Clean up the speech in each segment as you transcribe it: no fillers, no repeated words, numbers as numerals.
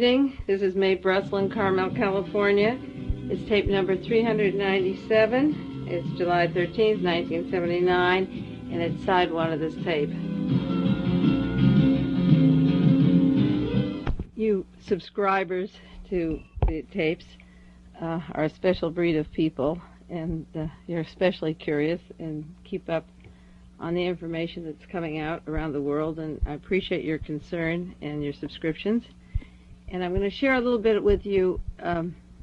evening. This is Mae Brussell in Carmel, California. It's tape number 397. It's July 13th, 1979, and it's side one of this tape. You subscribers to the tapes are a special breed of people, and you're especially curious and keep up on the information that's coming out around the world, and I appreciate your concern and your subscriptions. And I'm going to share a little bit with you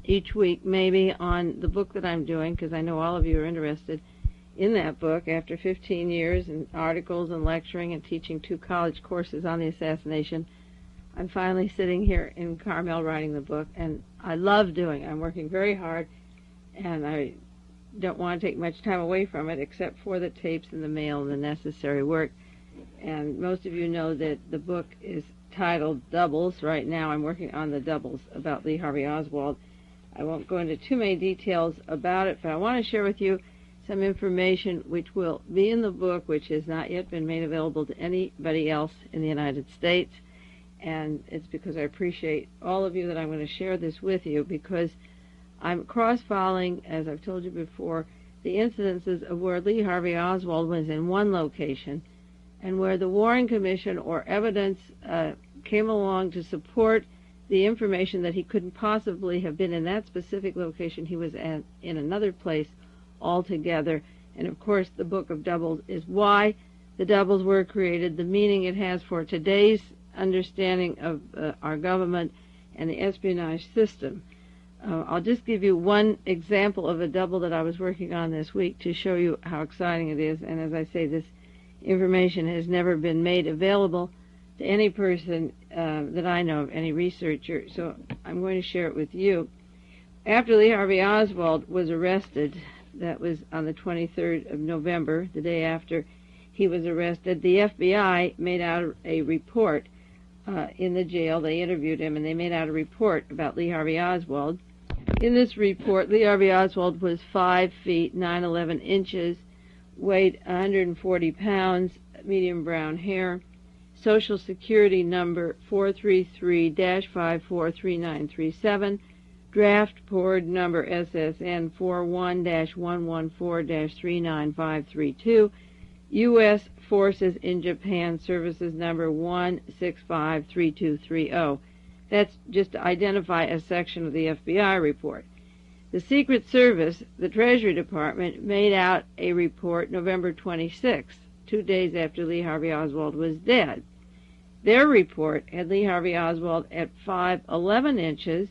each week, maybe, on the book that I'm doing, because I know all of you are interested in that book. After 15 years and articles and lecturing and teaching 2 college courses on the assassination, I'm finally sitting here in Carmel writing the book, and I love doing it. I'm working very hard, and I don't want to take much time away from it except for the tapes and the mail and the necessary work. And most of you know that the book is titled Doubles. Right now I'm working on the doubles about Lee Harvey Oswald. I won't go into too many details about it, but I want to share with you some information which will be in the book, which has not yet been made available to anybody else in the United States. And it's because I appreciate all of you that I'm going to share this with you, because I'm cross-following, as I've told you before, the incidences of where Lee Harvey Oswald was in one location and where the Warren Commission or evidence came along to support the information that he couldn't possibly have been in that specific location. He was in another place altogether. And, of course, the Book of Doubles is why the doubles were created, the meaning it has for today's understanding of our government and the espionage system. I'll just give you one example of a double that I was working on this week to show you how exciting it is. And as I say, this information has never been made available to any person that I know of, any researcher, so I'm going to share it with you. After Lee Harvey Oswald was arrested, that was on the 23rd of November, the day after he was arrested, the FBI made out a report in the jail. They interviewed him, and they made out a report about Lee Harvey Oswald. In this report, Lee Harvey Oswald was 5 feet 9'11" inches, weighed 140 pounds, medium brown hair, Social Security number 433-543937, draft board number SSN 41-114-39532, U.S. Forces in Japan Services number 1653230. That's just to identify a section of the FBI report. The Secret Service, the Treasury Department, made out a report November 26th, 2 days after Lee Harvey Oswald was dead. Their report had Lee Harvey Oswald at 5'11" inches.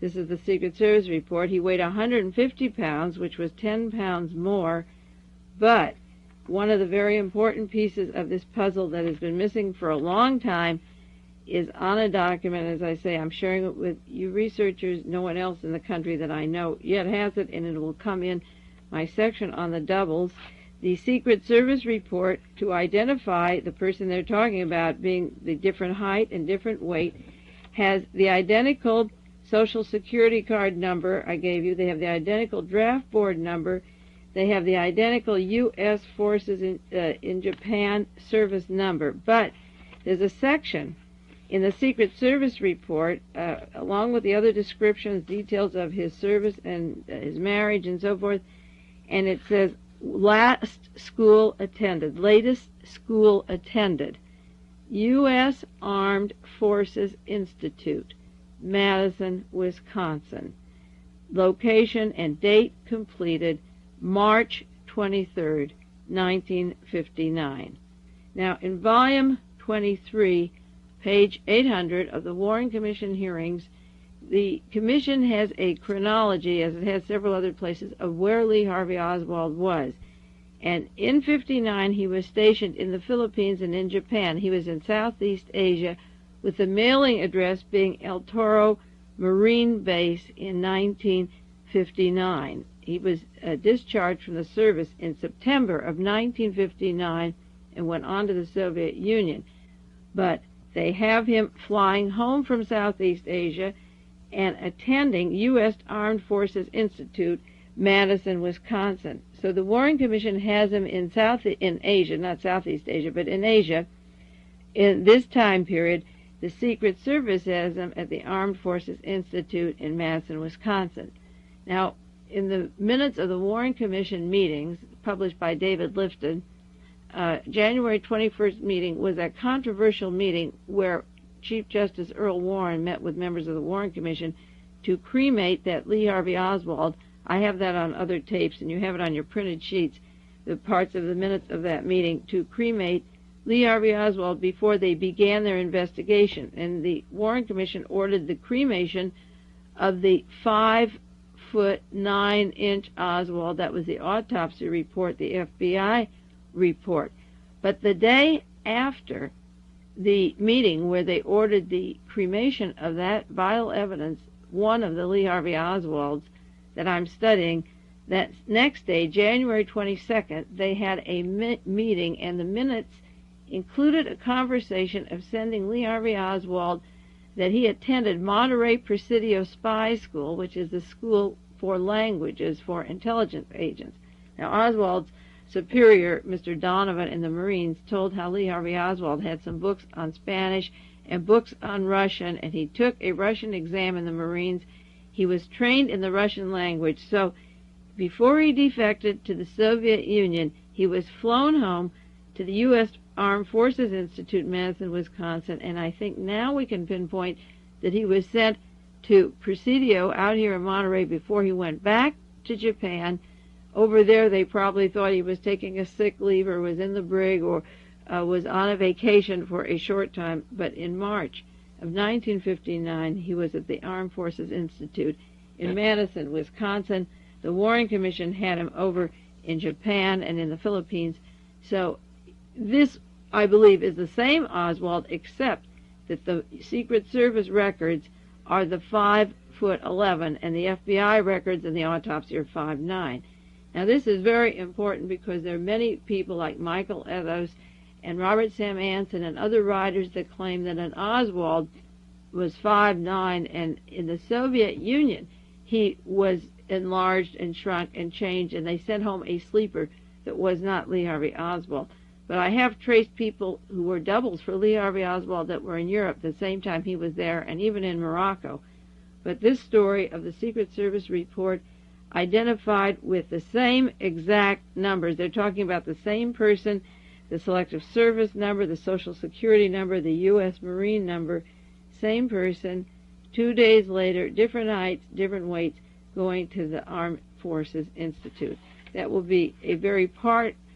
This is the Secret Service report. He weighed 150 pounds, which was 10 pounds more. But one of the very important pieces of this puzzle that has been missing for a long time is on a document. As I say, I'm sharing it with you researchers. No one else in the country that I know yet has it, and it will come in my section on the doubles. The Secret Service report, to identify the person they're talking about being the different height and different weight, has the identical Social Security card number I gave you. They have the identical draft board number. They have the identical U.S. Forces in Japan service number. But there's a section in the Secret Service report, along with the other descriptions, details of his service and his marriage and so forth, and it says, last school attended, latest school attended, U.S. Armed Forces Institute, Madison, Wisconsin. Location and date completed March 23rd, 1959. Now, in volume 23, page 800 of the Warren Commission hearings, the Commission has a chronology, as it has several other places, of where Lee Harvey Oswald was. And in 59, he was stationed in the Philippines and in Japan. He was in Southeast Asia, with the mailing address being El Toro Marine Base in 1959. He was discharged from the service in September of 1959 and went on to the Soviet Union. But they have him flying home from Southeast Asia and attending U.S. Armed Forces Institute, Madison, Wisconsin. So the Warren Commission has him in Asia, not Southeast Asia, but in Asia, in this time period, The Secret Service has them at the Armed Forces Institute in Madison, Wisconsin. Now, in the minutes of the Warren Commission meetings published by David Lifton, January 21st meeting was a controversial meeting where Chief Justice Earl Warren met with members of the Warren Commission to cremate that Lee Harvey Oswald. I have that on other tapes, and you have it on your printed sheets, the parts of the minutes of that meeting, to cremate Lee Harvey Oswald before they began their investigation. And the Warren Commission ordered the cremation of the 5-foot 9-inch Oswald. That was the autopsy report, the FBI report. But the day after the meeting where they ordered the cremation of that vital evidence, one of the Lee Harvey Oswalds that I'm studying, that next day, January 22nd, they had a meeting, and the minutes included a conversation of sending Lee Harvey Oswald that he attended Monterey Presidio Spy School, which is the school for languages for intelligence agents. Now, Oswald's superior, Mr. Donovan in the Marines, told how Lee Harvey Oswald had some books on Spanish and books on Russian, and he took a Russian exam in the Marines. He was trained in the Russian language, so before he defected to the Soviet Union, he was flown home to the U.S. Armed Forces Institute in Madison, Wisconsin, and I think now we can pinpoint that he was sent to Presidio out here in Monterey before he went back to Japan. Over there, they probably thought he was taking a sick leave or was in the brig or was on a vacation for a short time, but in March of 1959, he was at the Armed Forces Institute in Madison, Wisconsin. The Warren Commission had him over in Japan and in the Philippines. So this, I believe, is the same Oswald, except that the Secret Service records are the 5'11", and the FBI records and the autopsy are 5'9". Now, this is very important because there are many people like Michael Eddowes and Robert Sam Anson and other writers that claim that an Oswald was 5'9", and in the Soviet Union he was enlarged and shrunk and changed, and they sent home a sleeper that was not Lee Harvey Oswald. But I have traced people who were doubles for Lee Harvey Oswald that were in Europe the same time he was there, and even in Morocco. But this story of the Secret Service report identified with the same exact numbers. They're talking about the same person, the Selective Service number, the Social Security number, the U.S. Marine number, same person, 2 days later, different heights, different weights, going to the Armed Forces Institute. That will be a very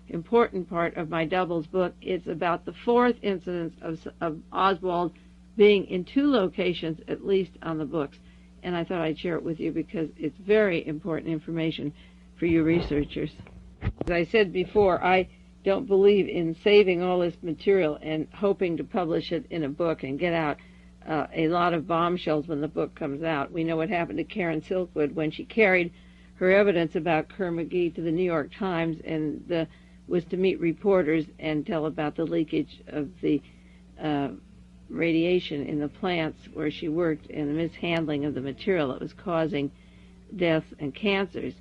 important part of my doubles book. It's about the fourth incidence of Oswald being in 2 locations, at least, on the books. And I thought I'd share it with you because it's very important information for you researchers. As I said before, I don't believe in saving all this material and hoping to publish it in a book and get out a lot of bombshells when the book comes out. We know what happened to Karen Silkwood when she carried her evidence about Kerr McGee to the New York Times and was to meet reporters and tell about the leakage of the radiation in the plants where she worked and the mishandling of the material that was causing deaths and cancers.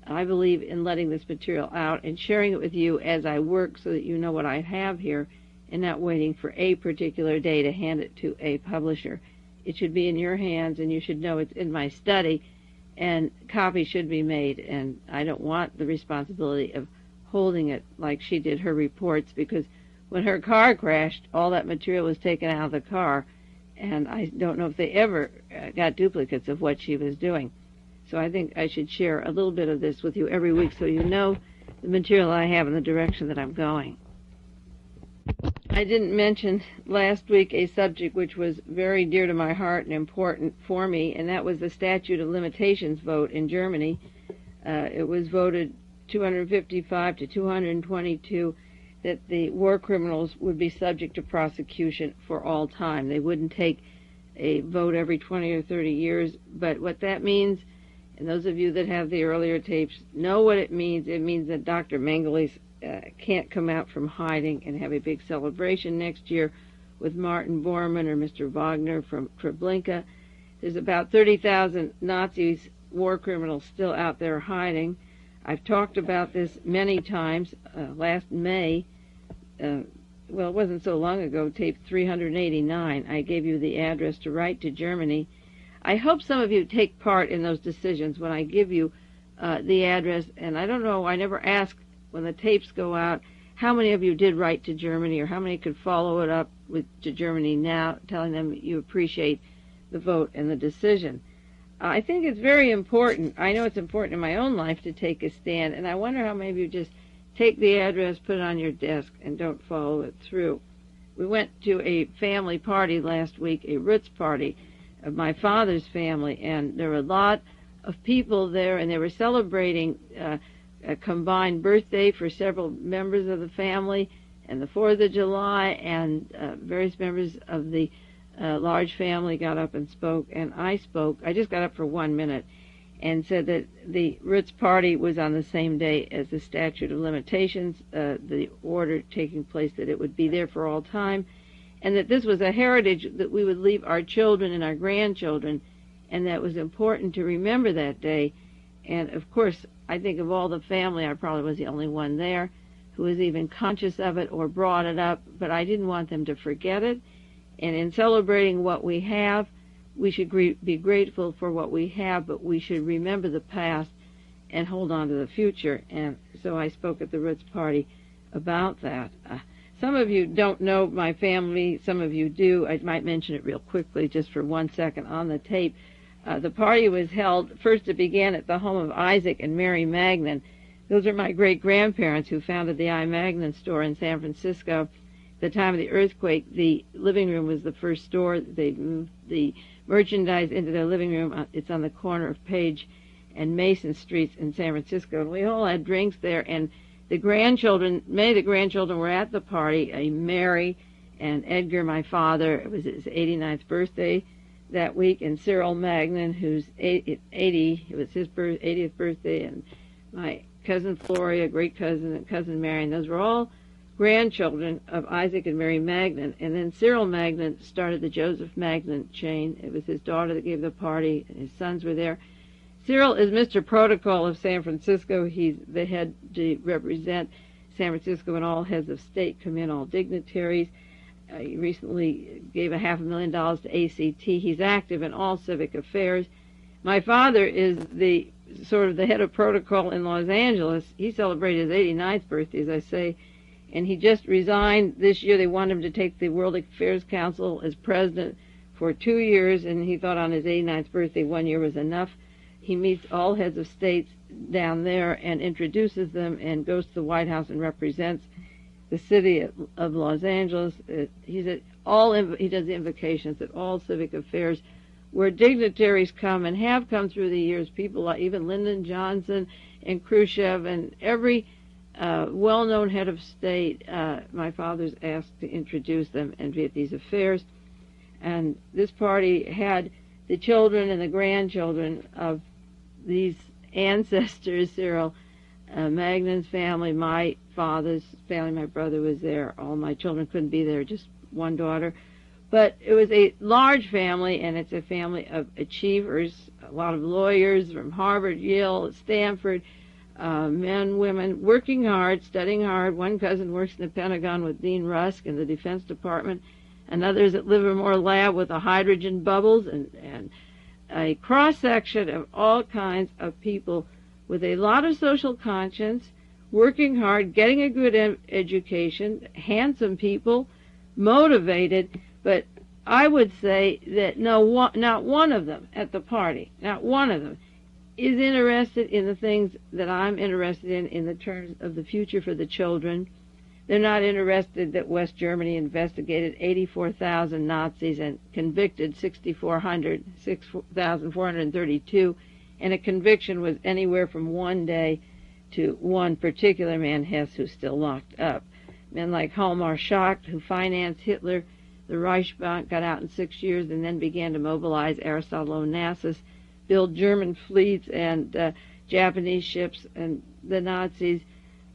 I believe in letting this material out and sharing it with you as I work so that you know what I have here and not waiting for a particular day to hand it to a publisher. It should be in your hands, and you should know it's in my study, and copies should be made, and I don't want the responsibility of holding it like she did her reports, because when her car crashed, all that material was taken out of the car, and I don't know if they ever got duplicates of what she was doing. So I think I should share a little bit of this with you every week so you know the material I have and the direction that I'm going. I didn't mention last week a subject which was very dear to my heart and important for me, and that was the statute of limitations vote in Germany. It was voted 255 to 222 that the war criminals would be subject to prosecution for all time. They wouldn't take a vote every 20 or 30 years, but what that means, and those of you that have the earlier tapes know what it means. It means that Dr. Mengele can't come out from hiding and have a big celebration next year with Martin Bormann or Mr. Wagner from Treblinka. There's about 30,000 Nazis, war criminals, still out there hiding. I've talked about this many times. Last May, well, it wasn't so long ago, tape 389. I gave you the address to write to Germany. I hope some of you take part in those decisions when I give you the address. And I don't know, I never ask when the tapes go out how many of you did write to Germany or how many could follow it up to Germany now, telling them you appreciate the vote and the decision. I think it's very important. I know it's important in my own life to take a stand, and I wonder how many of you just take the address, put it on your desk, and don't follow it through. We went to a family party last week, a Ritz party of my father's family, and there were a lot of people there, and they were celebrating a combined birthday for several members of the family, and the 4th of July, and various members of the large family got up and spoke, and I spoke. I just got up for 1 minute and said that the Ritz party was on the same day as the statute of limitations, the order taking place that it would be there for all time, and that this was a heritage that we would leave our children and our grandchildren, and that it was important to remember that day. And of course, I think of all the family, I probably was the only one there who was even conscious of it or brought it up, but I didn't want them to forget it. And in celebrating what we have, we should be grateful for what we have, but we should remember the past and hold on to the future. And so I spoke at the Ritz party about that. Some of you don't know my family. Some of you do. I might mention it real quickly just for 1 second on the tape. The party was held, first it began at the home of Isaac and Mary Magnan. Those are my great-grandparents who founded the I. Magnan store in San Francisco. At the time of the earthquake, the living room was the first store. They moved the merchandise into their living room. It's on the corner of Page and Mason Streets in San Francisco. And we all had drinks there, and the grandchildren, many of the grandchildren were at the party. Mary and Edgar, my father, it was his 89th birthday that week, and Cyril Magnan, who's 80, it was his 80th birthday, and my cousin Floria, great cousin, and cousin Marion. Those were all grandchildren of Isaac and Mary Magnan. And then Cyril Magnan started the Joseph Magnan chain. It was his daughter that gave the party, and his sons were there. Cyril is Mr. Protocol of San Francisco. He's the head to represent San Francisco, and all heads of state come in, all dignitaries. He recently gave $500,000 to ACT. He's active in all civic affairs. My father is the sort of the head of protocol in Los Angeles. He celebrated his 89th birthday, as I say, and he just resigned this year. They wanted him to take the World Affairs Council as president for 2 years, and he thought on his 89th birthday 1 year was enough. He meets all heads of states down there and introduces them and goes to the White House and represents the city of Los Angeles. He does the invocations at all civic affairs where dignitaries come and have come through the years, people like even Lyndon Johnson and Khrushchev and every well-known head of state. My father's asked to introduce them and be at these affairs. And this party had the children and the grandchildren of these ancestors, Cyril Magnan's family, my father's family, my brother was there. All my children couldn't be there, just one daughter. But it was a large family, and it's a family of achievers, a lot of lawyers from Harvard, Yale, Stanford, men, women, working hard, studying hard. One cousin works in the Pentagon with Dean Rusk in the Defense Department, and others at Livermore Lab with the hydrogen bubbles, and a cross-section of all kinds of people with a lot of social conscience, working hard, getting a good education, handsome people, motivated. But I would say that not one of them at the party, not one of them, is interested in the things that I'm interested in the terms of the future for the children. They're not interested that West Germany investigated 84,000 Nazis and convicted 6,432, and a conviction was anywhere from 1 day to one particular man, Hess, who's still locked up. Men like Hjalmar Schacht, who financed Hitler, the Reichsbank, got out in 6 years and then began to mobilize Aristotle Onassis, build German fleets and Japanese ships, and the Nazis,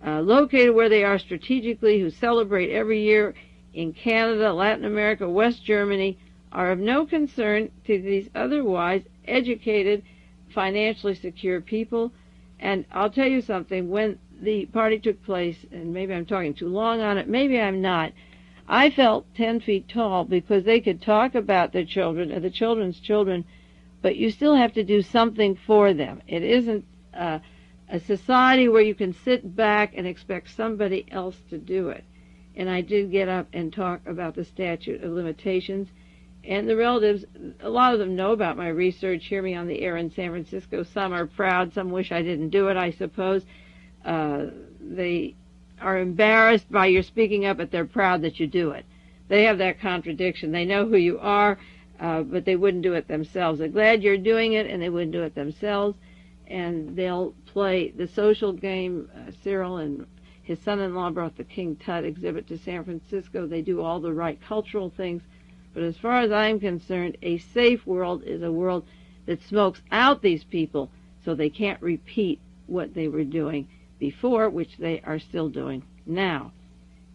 located where they are strategically, who celebrate every year in Canada, Latin America, West Germany, are of no concern to these otherwise educated, financially secure people. And I'll tell you something, when the party took place, and maybe I'm talking too long on it, maybe I'm not, I felt 10 feet tall because they could talk about their children or the children's children, but you still have to do something for them. It isn't a society where you can sit back and expect somebody else to do it. And I did get up and talk about the statute of limitations. And the relatives, a lot of them know about my research, hear me on the air in San Francisco. Some are proud, some wish I didn't do it, I suppose. They are embarrassed by your speaking up, but they're proud that you do it. They have that contradiction. They know who you are, but they wouldn't do it themselves. They're glad you're doing it, and they wouldn't do it themselves. And they'll play the social game. Cyril and his son-in-law brought the King Tut exhibit to San Francisco. They do all the right cultural things. But as far as I'm concerned, a safe world is a world that smokes out these people so they can't repeat what they were doing before, which they are still doing now.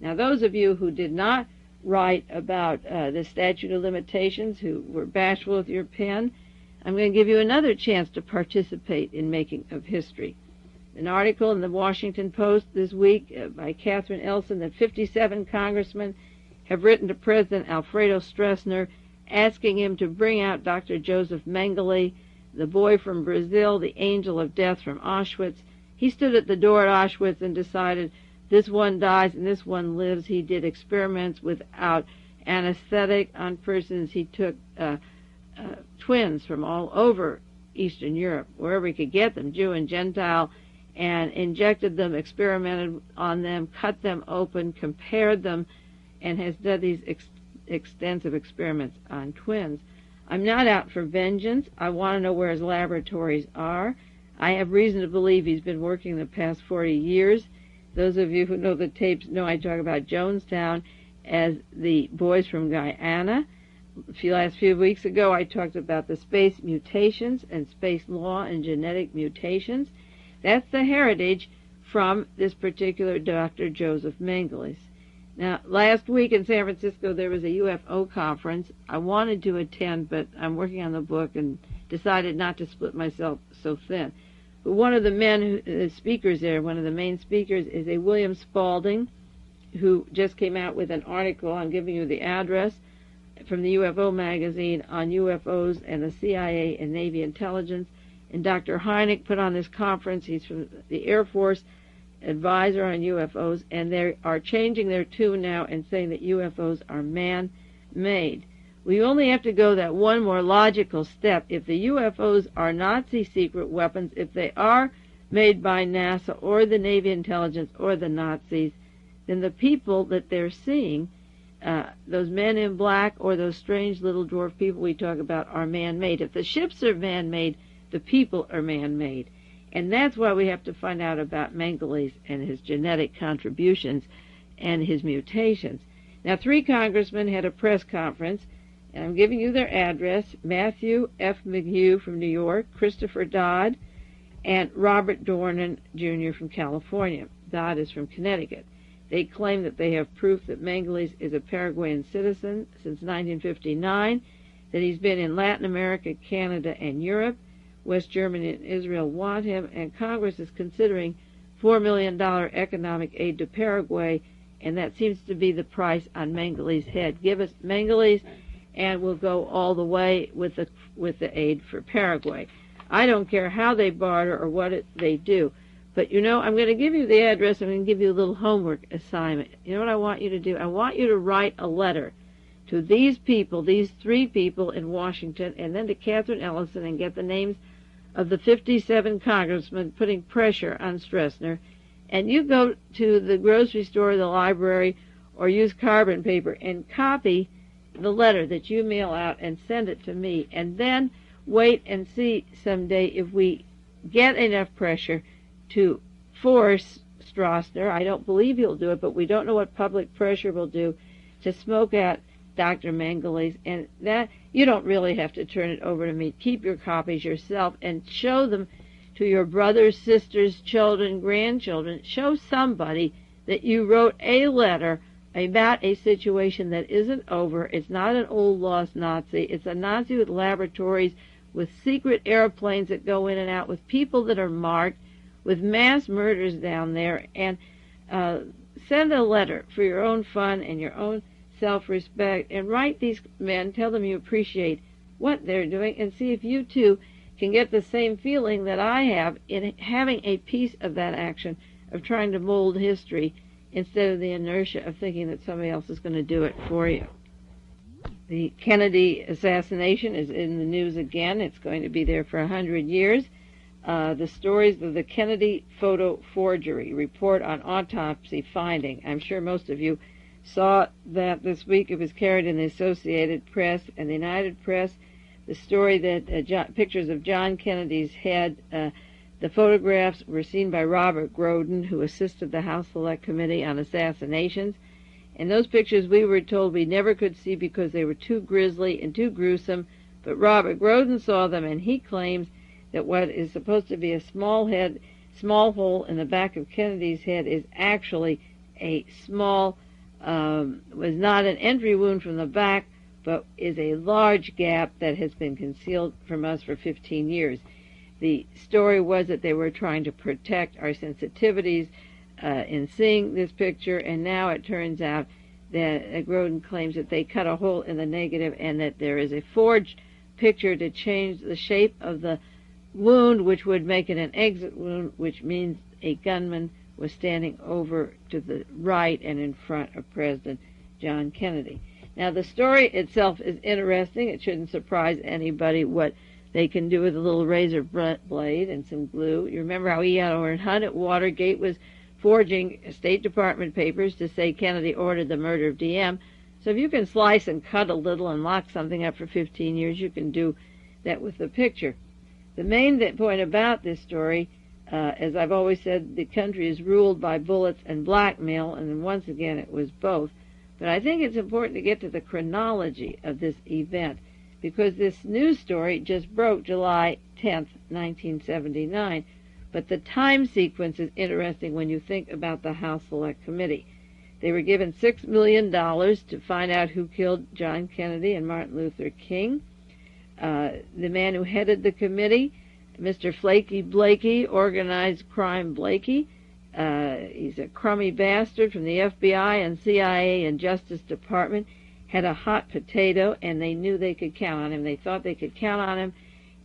Now, those of you who did not write about the statute of limitations, who were bashful with your pen, I'm going to give you another chance to participate in making of history. An article in the Washington Post this week by Catherine Elson that 57 congressmen have written to President Alfredo Stroessner asking him to bring out Dr. Joseph Mengele, the boy from Brazil, the angel of death from Auschwitz. He stood at the door at Auschwitz and decided this one dies and this one lives. He did experiments without anesthetic on persons. He took twins from all over Eastern Europe, wherever he could get them, Jew and Gentile, and injected them, experimented on them, cut them open, compared them, and has done these extensive experiments on twins. I'm not out for vengeance. I want to know where his laboratories are. I have reason to believe he's been working the past 40 years. Those of you who know the tapes know I talk about Jonestown as the boys from Guyana. Last few weeks ago I talked about the space mutations and space law and genetic mutations. That's the heritage from this particular Dr. Joseph Mengele. Now, last week in San Francisco, there was a UFO conference. I wanted to attend, but I'm working on the book and decided not to split myself so thin. But one of the men, the speakers there, one of the main speakers, is a William Spalding, who just came out with an article, I'm giving you the address, from the UFO magazine on UFOs and the CIA and Navy intelligence. And Dr. Hynek put on this conference. He's from the Air Force, advisor on UFOs, and they are changing their tune now and saying that UFOs are man-made. We only have to go that one more logical step. If the UFOs are Nazi secret weapons, if they are made by NASA or the Navy intelligence or the Nazis, then the people that they're seeing, those men in black or those strange little dwarf people we talk about, are man-made. If the ships are man-made, the people are man-made. And that's why we have to find out about Mengele and his genetic contributions and his mutations. Now, 3 congressmen had a press conference, and I'm giving you their address: Matthew F. McHugh from New York, Christopher Dodd, and Robert Dornan, Jr. from California. Dodd is from Connecticut. They claim that they have proof that Mengele is a Paraguayan citizen since 1959, that he's been in Latin America, Canada, and Europe. West Germany and Israel want him, and Congress is considering $4 million economic aid to Paraguay, and that seems to be the price on Mengele's head. Give us Mengele's, and we'll go all the way with the aid for Paraguay. I don't care how they barter or what they do, but you know, I'm going to give you the address. I'm going to give you a little homework assignment. You know what I want you to do? I want you to write a letter to these people, these 3 people in Washington, and then to Catherine Ellison, and get the names of the 57 congressmen putting pressure on Stroessner. And you go to the grocery store, the library, or use carbon paper and copy the letter that you mail out and send it to me, and then wait and see someday if we get enough pressure to force Stroessner. I don't believe he'll do it, but we don't know what public pressure will do to smoke out Dr. Mengele, and that you don't really have to turn it over to me. Keep your copies yourself and show them to your brothers, sisters, children, grandchildren. Show somebody that you wrote a letter about a situation that isn't over. It's not an old lost Nazi. It's a Nazi with laboratories, with secret airplanes that go in and out, with people that are marked, with mass murders down there. And send a letter for your own fun and your own self-respect, and write these men, tell them you appreciate what they're doing, and see if you too can get the same feeling that I have in having a piece of that action of trying to mold history instead of the inertia of thinking that somebody else is going to do it for you. The Kennedy assassination is in the news again. It's going to be there for 100 years. The stories of the Kennedy photo forgery report on autopsy finding. I'm sure most of you saw that this week. It was carried in the Associated Press and the United Press. The story that pictures of John Kennedy's head, the photographs were seen by Robert Groden, who assisted the House Select Committee on Assassinations. And those pictures we were told we never could see because they were too grisly and too gruesome. But Robert Groden saw them, and he claims that what is supposed to be a small hole in the back of Kennedy's head is actually a small, was not an entry wound from the back, but is a large gap that has been concealed from us for 15 years. The story was that they were trying to protect our sensitivities in seeing this picture, and now it turns out that Groden claims that they cut a hole in the negative and that there is a forged picture to change the shape of the wound, which would make it an exit wound, which means a gunman was standing over to the right and in front of President John Kennedy. Now, the story itself is interesting. It shouldn't surprise anybody what they can do with a little razor blade and some glue. You remember how E. Edward Hunt at Watergate was forging State Department papers to say Kennedy ordered the murder of DM. So if you can slice and cut a little and lock something up for 15 years, you can do that with the picture. The main point about this story, as I've always said, the country is ruled by bullets and blackmail, and once again it was both. But I think it's important to get to the chronology of this event, because this news story just broke July 10th, 1979. But the time sequence is interesting when you think about the House Select Committee. They were given $6 million to find out who killed John Kennedy and Martin Luther King. The man who headed the committee, Mr. Blakey, organized crime Blakey. He's a crummy bastard from the FBI and CIA and Justice Department, had a hot potato, and they knew they could count on him. They thought they could count on him,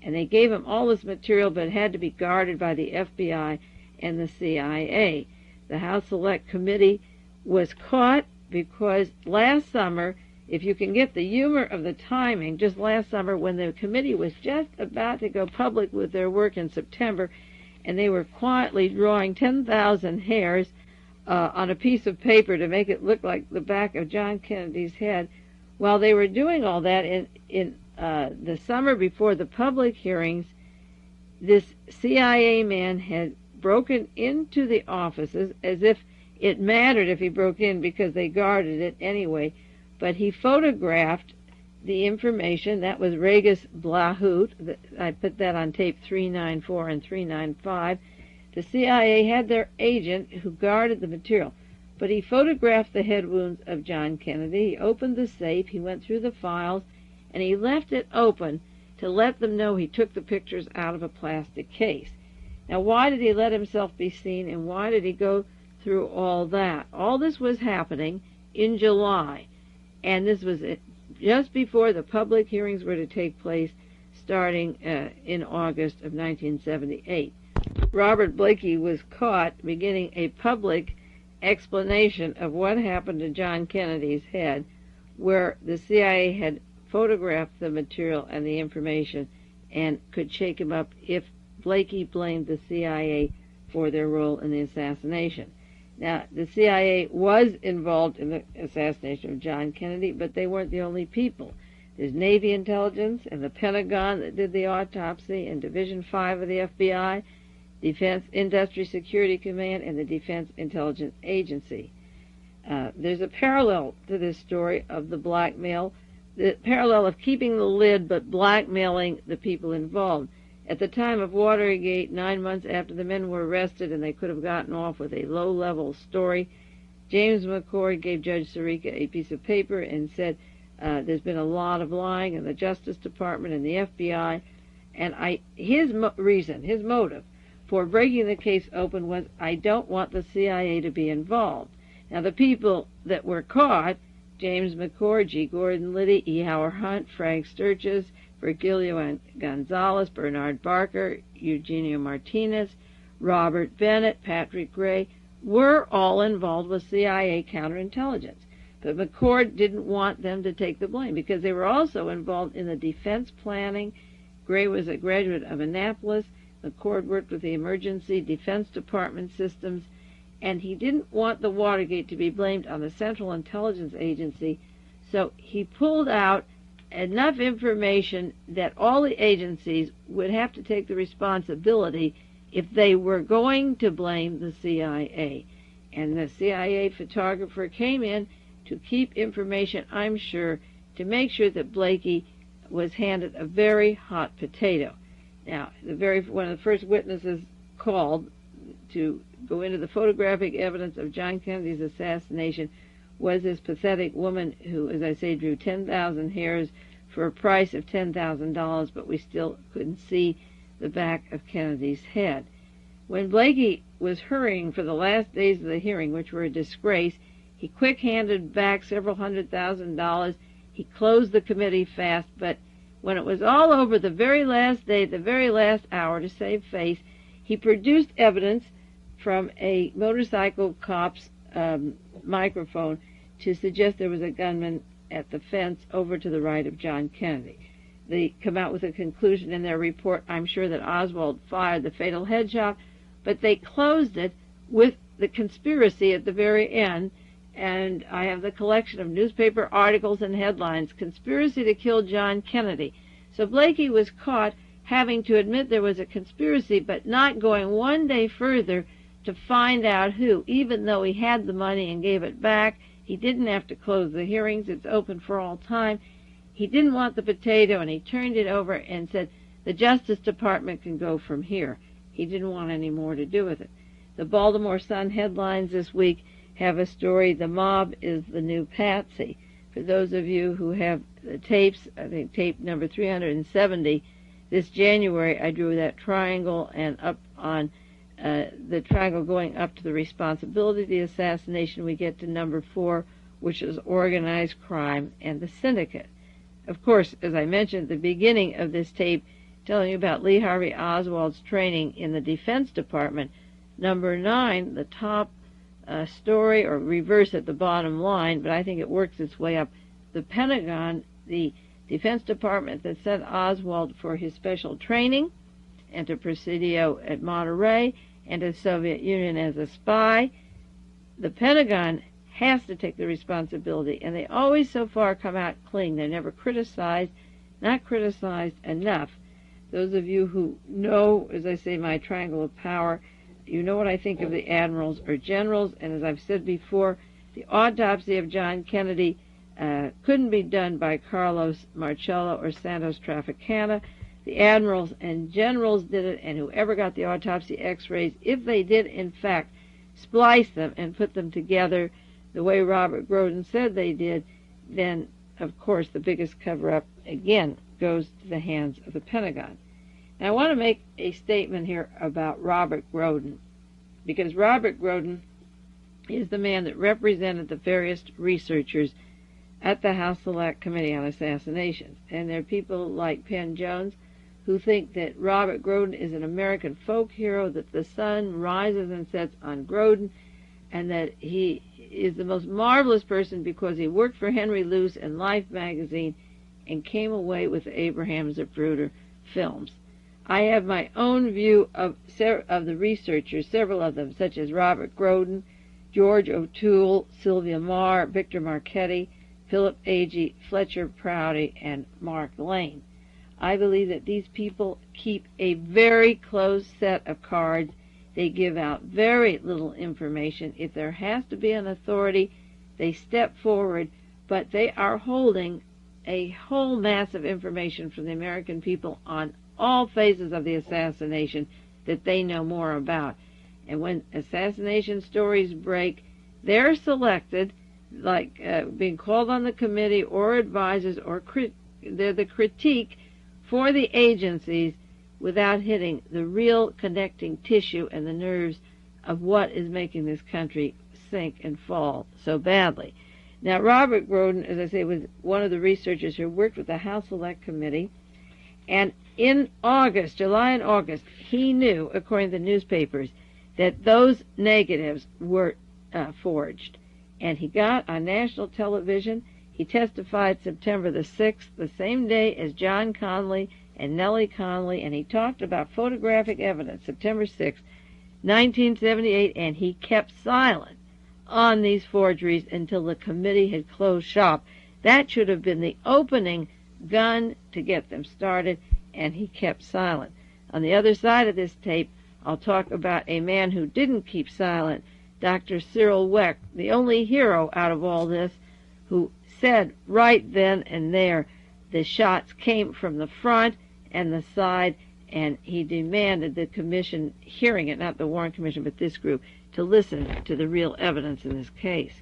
and they gave him all this material, but it had to be guarded by the FBI and the CIA. The House Select Committee was caught because last summer, if you can get the humor of the timing, just last summer when the committee was just about to go public with their work in September, and they were quietly drawing 10,000 hairs on a piece of paper to make it look like the back of John Kennedy's head. While they were doing all that in the summer before the public hearings, this CIA man had broken into the offices as if it mattered if he broke in because they guarded it anyway. But he photographed the information. That was Regis Blahut. I put that on tape 394 and 395. The CIA had their agent who guarded the material, but he photographed the head wounds of John Kennedy. He opened the safe, he went through the files, and he left it open to let them know he took the pictures out of a plastic case. Now, why did he let himself be seen, and why did he go through all that? All this was happening in July, and this was just before the public hearings were to take place starting in August of 1978. Robert Blakey was caught beginning a public explanation of what happened to John Kennedy's head, where the CIA had photographed the material and the information and could shake him up if Blakey blamed the CIA for their role in the assassination. Now, the CIA was involved in the assassination of John Kennedy, but they weren't the only people. There's Navy intelligence and the Pentagon that did the autopsy, and Division 5 of the FBI, Defense Industry Security Command, and the Defense Intelligence Agency. There's a parallel to this story of the blackmail, the parallel of keeping the lid but blackmailing the people involved. At the time of Watergate, 9 months after the men were arrested and they could have gotten off with a low-level story, James McCord gave Judge Sirica a piece of paper and said, there's been a lot of lying in the Justice Department and the FBI, and his motive for breaking the case open was, I don't want the CIA to be involved. Now, the people that were caught James McCord, G. Gordon Liddy, E. Howard Hunt, Frank Sturgis, Virgilio Gonzalez, Bernard Barker, Eugenio Martinez, Robert Bennett, Patrick Gray, were all involved with CIA counterintelligence. But McCord didn't want them to take the blame because they were also involved in the defense planning. Gray was a graduate of Annapolis. McCord worked with the Emergency Defense Department systems, and he didn't want the Watergate to be blamed on the Central Intelligence Agency, so he pulled out enough information that all the agencies would have to take the responsibility if they were going to blame the CIA. And the CIA photographer came in to keep information, I'm sure, to make sure that Blakey was handed a very hot potato. Now, one of the first witnesses called to go into the photographic evidence of John Kennedy's assassination was this pathetic woman who, as I say, drew 10,000 hairs for a price of $10,000, but we still couldn't see the back of Kennedy's head. When Blakey was hurrying for the last days of the hearing, which were a disgrace, he quick-handed back several $100,000. He closed the committee fast, but when it was all over, the very last day, the very last hour, to save face, he produced evidence from a motorcycle cop's microphone to suggest there was a gunman at the fence over to the right of John Kennedy. They come out with a conclusion in their report, I'm sure, that Oswald fired the fatal headshot, but they closed it with the conspiracy at the very end, and I have the collection of newspaper articles and headlines, Conspiracy to Kill John Kennedy. So Blakey was caught having to admit there was a conspiracy, but not going one day further to find out who. Even though he had the money and gave it back, he didn't have to close the hearings. It's open for all time. He didn't want the potato, and he turned it over and said, the Justice Department can go from here. He didn't want any more to do with it. The Baltimore Sun headlines this week have a story, The Mob is the New Patsy. For those of you who have the tapes, I think tape number 370, this January I drew that triangle, and up on the triangle going up to the responsibility of the assassination, we get to number 4, which is organized crime and the syndicate. Of course, as I mentioned at the beginning of this tape, telling you about Lee Harvey Oswald's training in the Defense Department, number 9, the top story, or reverse at the bottom line, but I think it works its way up. The Pentagon, the Defense Department that sent Oswald for his special training, and to Presidio at Monterey, and to the Soviet Union as a spy, the Pentagon has to take the responsibility, and they always so far come out clean. They're never criticized, not criticized enough. Those of you who know, as I say, my triangle of power, you know what I think of the admirals or generals, and as I've said before, the autopsy of John Kennedy couldn't be done by Carlos Marcello or Santos Trafficana. The admirals and generals did it, and whoever got the autopsy x-rays, if they did in fact splice them and put them together the way Robert Groden said they did, then of course the biggest cover-up again goes to the hands of the Pentagon. Now I want to make a statement here about Robert Groden, because Robert Groden is the man that represented the various researchers at the House Select Committee on Assassinations. And there are people like Penn Jones who think that Robert Groden is an American folk hero, that the sun rises and sets on Groden, and that he is the most marvelous person because he worked for Henry Luce and Life magazine and came away with the Abraham Zapruder films. I have my own view of the researchers, several of them, such as Robert Groden, George O'Toole, Sylvia Marr, Victor Marchetti, Philip Agee, Fletcher Prouty, and Mark Lane. I believe that these people keep a very close set of cards. They give out very little information. If there has to be an authority, they step forward, but they are holding a whole mass of information from the American people on all phases of the assassination that they know more about. And when assassination stories break, they're selected, like being called on the committee or advisors, or they're the critique for the agencies without hitting the real connecting tissue and the nerves of what is making this country sink and fall so badly. Now, Robert Groden, as I say, was one of the researchers who worked with the House Select Committee, and in August, July and August, he knew, according to the newspapers, that those negatives were forged. And he got on national television. He testified September the 6th, the same day as John Conley and Nellie Conley, and he talked about photographic evidence, September 6th, 1978, and he kept silent on these forgeries until the committee had closed shop. That should have been the opening gun to get them started, and he kept silent. On the other side of this tape, I'll talk about a man who didn't keep silent, Dr. Cyril Wecht, the only hero out of all this, who said right then and there the shots came from the front and the side, and he demanded the commission hearing it, not the Warren Commission, but this group, to listen to the real evidence in this case.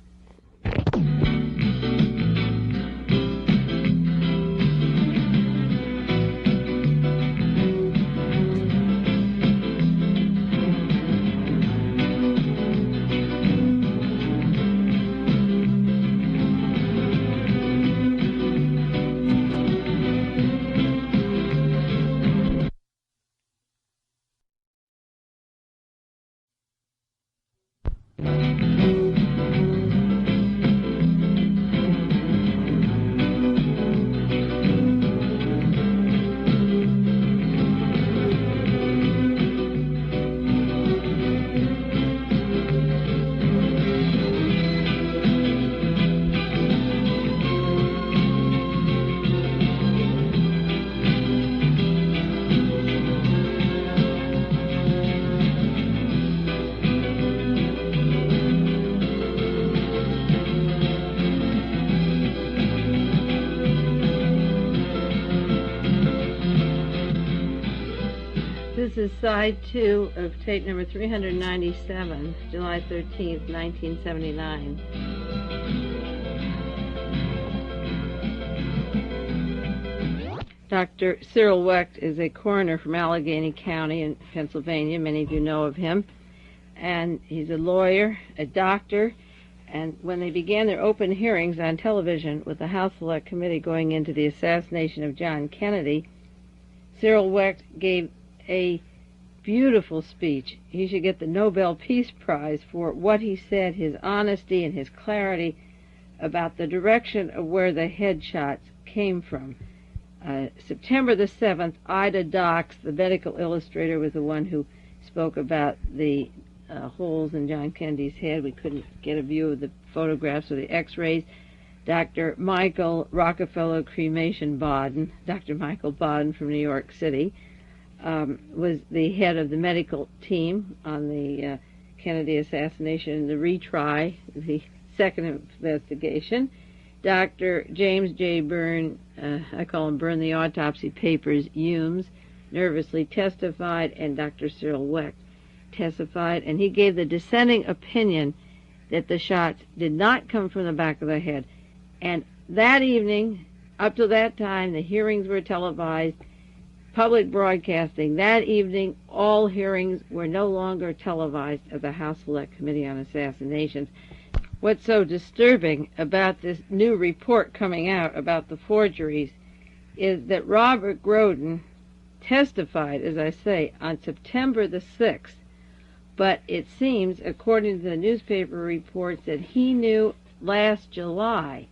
This is side 2 of tape number 397, July 13th, 1979. Dr. Cyril Wecht is a coroner from Allegheny County in Pennsylvania. Many of you know of him. And he's a lawyer, a doctor, and when they began their open hearings on television with the House Select Committee going into the assassination of John Kennedy, Cyril Wecht gave a beautiful speech. He should get the Nobel Peace Prize for what he said, his honesty and his clarity about the direction of where the headshots came from. September the 7th, Ida Docks, the medical illustrator, was the one who spoke about the holes in John Kennedy's head. We couldn't get a view of the photographs or the x-rays. Dr. Michael Rockefeller Cremation Baden, Dr. Michael Baden from New York City, was the head of the medical team on the Kennedy assassination, the retry, the second investigation. Dr. James J. Byrne, I call him Byrne the Autopsy Papers, Humes, nervously testified, and Dr. Cyril Wecht testified, and he gave the dissenting opinion that the shots did not come from the back of the head. And that evening, up to that time, the hearings were televised, public broadcasting. That evening, all hearings were no longer televised at the House Select Committee on Assassinations. What's so disturbing about this new report coming out about the forgeries is that Robert Groden testified, as I say, on September the 6th, but it seems, according to the newspaper reports, that he knew last July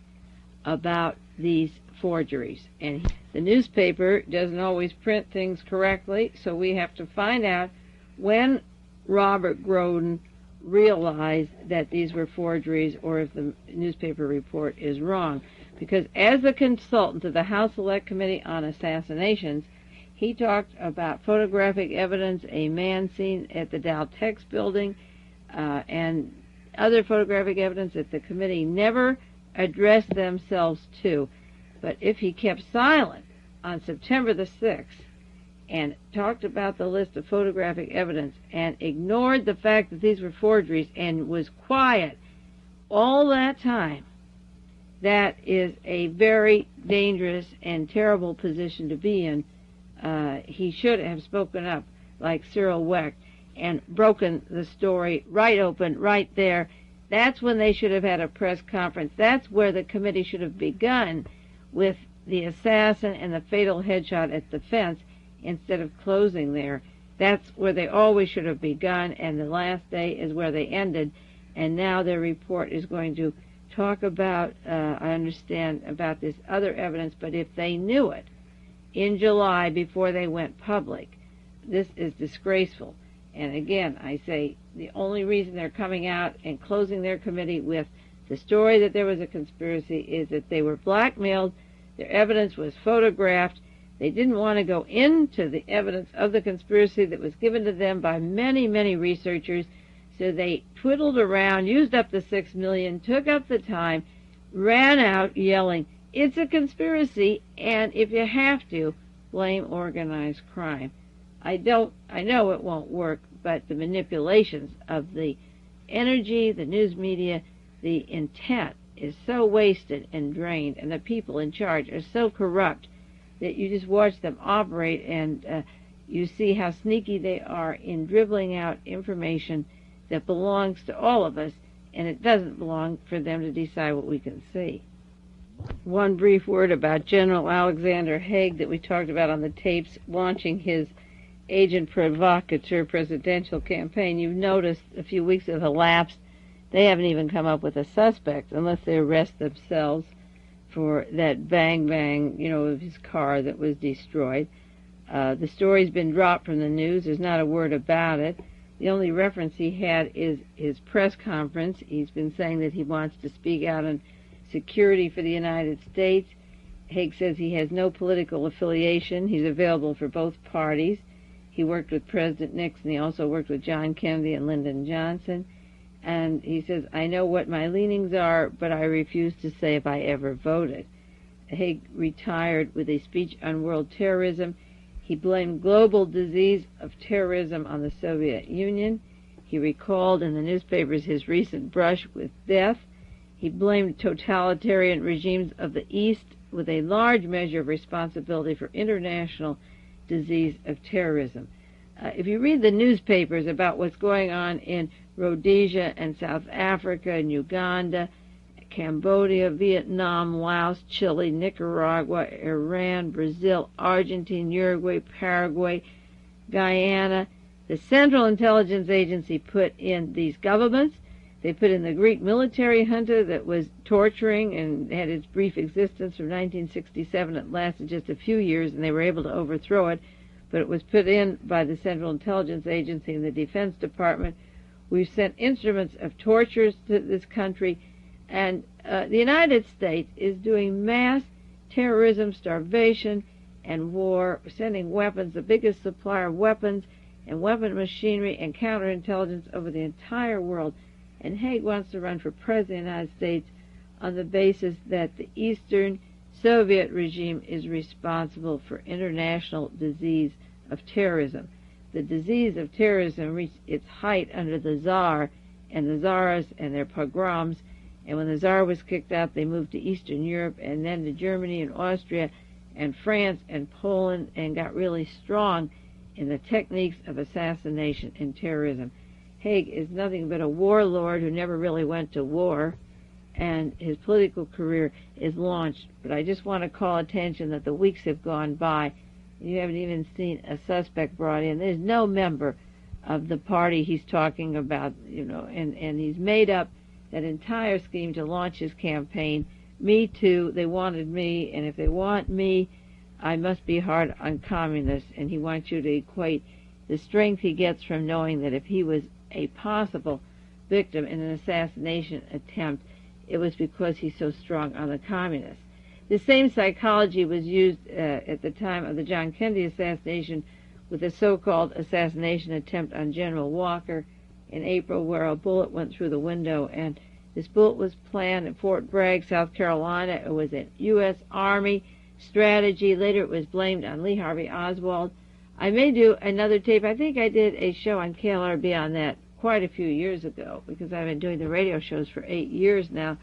about these forgeries. And the newspaper doesn't always print things correctly, so we have to find out when Robert Groden realized that these were forgeries or if the newspaper report is wrong. Because as a consultant to the House Select Committee on Assassinations, he talked about photographic evidence, a man seen at the Dow Tex building, and other photographic evidence that the committee never addressed themselves to. But if he kept silent on September the 6th and talked about the list of photographic evidence and ignored the fact that these were forgeries and was quiet all that time, that is a very dangerous and terrible position to be in. He should have spoken up like Cyril Wecht and broken the story right open, right there, That's when they should have had a press conference. That's where the committee should have begun, with the assassin and the fatal headshot at the fence, instead of closing there. That's where they always should have begun, and the last day is where they ended. And now their report is going to talk about, I understand, about this other evidence, but if they knew it in July before they went public, this is disgraceful. And again, I say the only reason they're coming out and closing their committee with the story that there was a conspiracy is that they were blackmailed, their evidence was photographed, they didn't want to go into the evidence of the conspiracy that was given to them by many, many researchers, so they twiddled around, used up the $6 million, took up the time, ran out yelling, "It's a conspiracy, and if you have to, blame organized crime." I know it won't work, but the manipulations of the energy, the news media, the intent is so wasted and drained, and the people in charge are so corrupt that you just watch them operate, and you see how sneaky they are in dribbling out information that belongs to all of us, and it doesn't belong for them to decide what we can see. One brief word about General Alexander Haig that we talked about on the tapes, launching his agent provocateur presidential campaign. You've noticed a few weeks have elapsed. They haven't even come up with a suspect unless they arrest themselves for that bang, of his car that was destroyed. The story's been dropped from the news. There's not a word about it. The only reference he had is his press conference. He's been saying that he wants to speak out on security for the United States. Haig says he has no political affiliation. He's available for both parties. He worked with President Nixon. He also worked with John Kennedy and Lyndon Johnson. And he says, "I know what my leanings are, but I refuse to say if I ever voted." Haig retired with a speech on world terrorism. He blamed global disease of terrorism on the Soviet Union. He recalled in the newspapers his recent brush with death. He blamed totalitarian regimes of the East with a large measure of responsibility for international disease of terrorism. If you read the newspapers about what's going on in Rhodesia and South Africa and Uganda, Cambodia, Vietnam, Laos, Chile, Nicaragua, Iran, Brazil, Argentina, Uruguay, Paraguay, Guyana, the Central Intelligence Agency put in these governments. They put in the Greek military junta that was torturing and had its brief existence from 1967. It lasted just a few years, and they were able to overthrow it, but it was put in by the Central Intelligence Agency and the Defense Department. We've sent instruments of torture to this country, and the United States is doing mass terrorism, starvation, and war, sending weapons, the biggest supplier of weapons and weapon machinery and counterintelligence over the entire world. And Haig wants to run for president of the United States on the basis that the Eastern Soviet regime is responsible for international disease of terrorism. The disease of terrorism reached its height under the Tsar and the Tsars and their pogroms, and when the Tsar was kicked out, they moved to Eastern Europe and then to Germany and Austria and France and Poland, and got really strong in the techniques of assassination and terrorism. Haig is nothing but a warlord who never really went to war, and his political career is launched. But I just want to call attention that the weeks have gone by. You haven't even seen a suspect brought in. There's no member of the party he's talking about, and he's made up that entire scheme to launch his campaign. Me too, they wanted me, and if they want me, I must be hard on communists. And he wants you to equate the strength he gets from knowing that if he was a possible victim in an assassination attempt, it was because he's so strong on the communists. The same psychology was used at the time of the John Kennedy assassination with the so-called assassination attempt on General Walker in April, where a bullet went through the window. And this bullet was planned at Fort Bragg, South Carolina. It was a U.S. Army strategy. Later it was blamed on Lee Harvey Oswald. I may do another tape. I think I did a show on KLRB on that quite a few years ago, because I've been doing the radio shows for 8 years now.